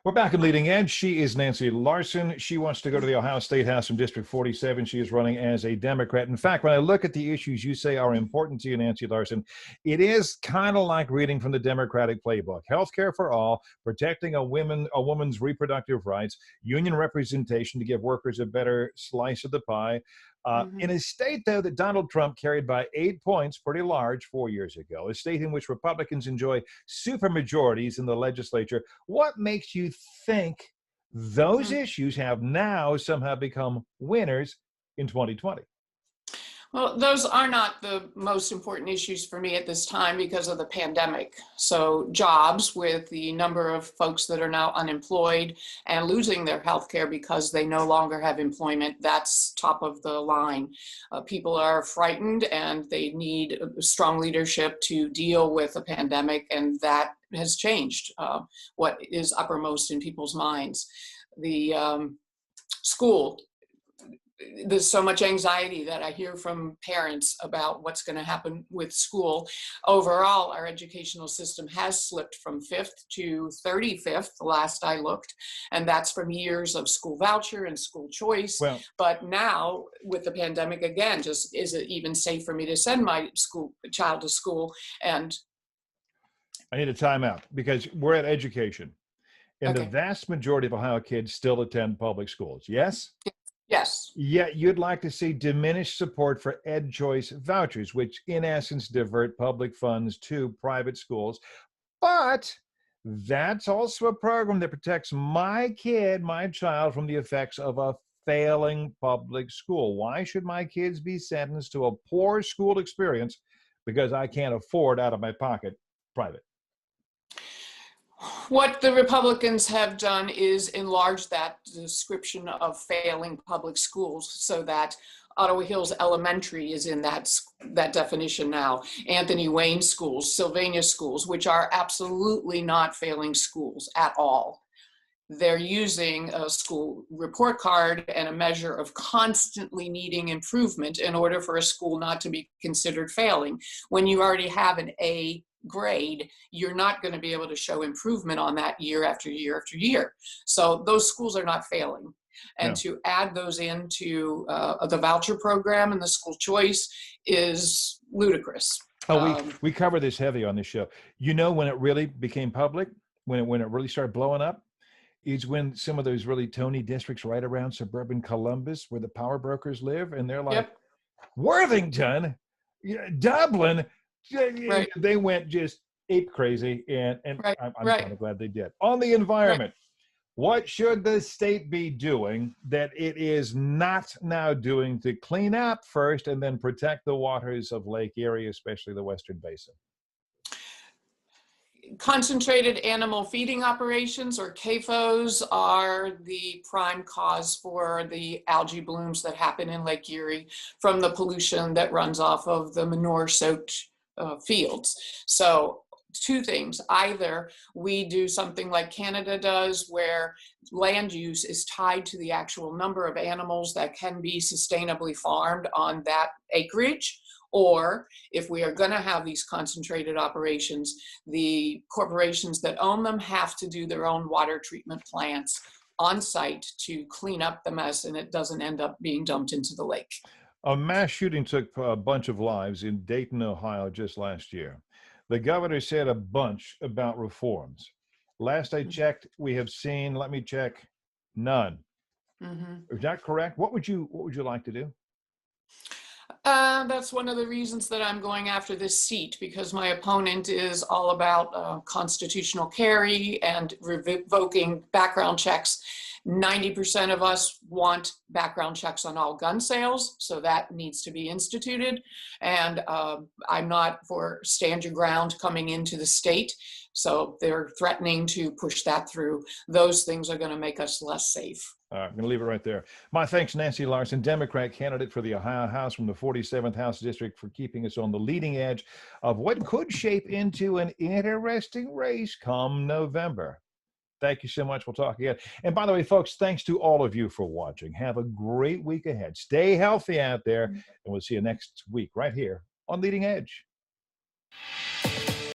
We're back in Leading Edge. She is Nancy Larson. She wants to go to the Ohio Statehouse in District 47. She is running as a Democrat. In fact, when I look at the issues you say are important to you, Nancy Larson, it is kind of like reading from the Democratic playbook. Healthcare for all, protecting a woman's reproductive rights, union representation to give workers a better slice of the pie. In a state, though, that Donald Trump carried by 8 points, pretty large, 4 years ago, a state in which Republicans enjoy supermajorities in the legislature, what makes you think those issues have now somehow become winners in 2020? Well, those are not the most important issues for me at this time because of the pandemic. So jobs, with the number of folks that are now unemployed and losing their health care because they no longer have employment, that's top of the line. People are frightened and they need strong leadership to deal with a pandemic, and that has changed what is uppermost in people's minds. The school. There's so much anxiety that I hear from parents about what's going to happen with school. Overall, our educational system has slipped from 5th to 35th, the last I looked, and that's from years of school voucher and school choice. Well, but now, with the pandemic again, just is it even safe for me to send my child to school? And I need a timeout because we're at education, and the vast majority of Ohio kids still attend public schools. Yes? Yes. Yet you'd like to see diminished support for Ed Choice vouchers, which in essence divert public funds to private schools. But that's also a program that protects my child, from the effects of a failing public school. Why should my kids be sentenced to a poor school experience because I can't afford out of my pocket private? What the Republicans have done is enlarge that description of failing public schools so that Ottawa Hills Elementary is in that definition now. Anthony Wayne schools, Sylvania schools, which are absolutely not failing schools at all. They're using a school report card and a measure of constantly needing improvement in order for a school not to be considered failing. When you already have an A grade, you're not going to be able to show improvement on that year after year after year. So those schools are not failing. And to add those into the voucher program and the school choice is ludicrous. We cover this heavy on this show. You know when it really became public, when it really started blowing up, is when some of those really Tony districts right around suburban Columbus, where the power brokers live, and they're like, Worthington, Dublin, they went just ape crazy, and I'm kind of glad they did. On the environment, what should the state be doing that it is not now doing to clean up first and then protect the waters of Lake Erie, especially the Western Basin? Concentrated animal feeding operations, or CAFOs, are the prime cause for the algae blooms that happen in Lake Erie from the pollution that runs off of the manure-soaked fields. So two things: either we do something like Canada does, where land use is tied to the actual number of animals that can be sustainably farmed on that acreage, or if we are going to have these concentrated operations, the corporations that own them have to do their own water treatment plants on site to clean up the mess, and it doesn't end up being dumped into the lake. A mass shooting took a bunch of lives in Dayton, Ohio, just last year. The governor said a bunch about reforms. Last I checked, we have seen, let me check, none. Is that correct? What would you like to do? That's one of the reasons that I'm going after this seat, because my opponent is all about constitutional carry and revoking background checks. 90% of us want background checks on all gun sales, so that needs to be instituted. And I'm not for stand your ground coming into the state, so they're threatening to push that through. Those things are going to make us less safe. All right, I'm going to leave it right there. My thanks, Nancy Larson, Democrat candidate for the Ohio House from the 47th House District, for keeping us on the leading edge of what could shape into an interesting race come November. Thank you so much. We'll talk again. And by the way, folks, thanks to all of you for watching. Have a great week ahead. Stay healthy out there, and we'll see you next week right here on Leading Edge.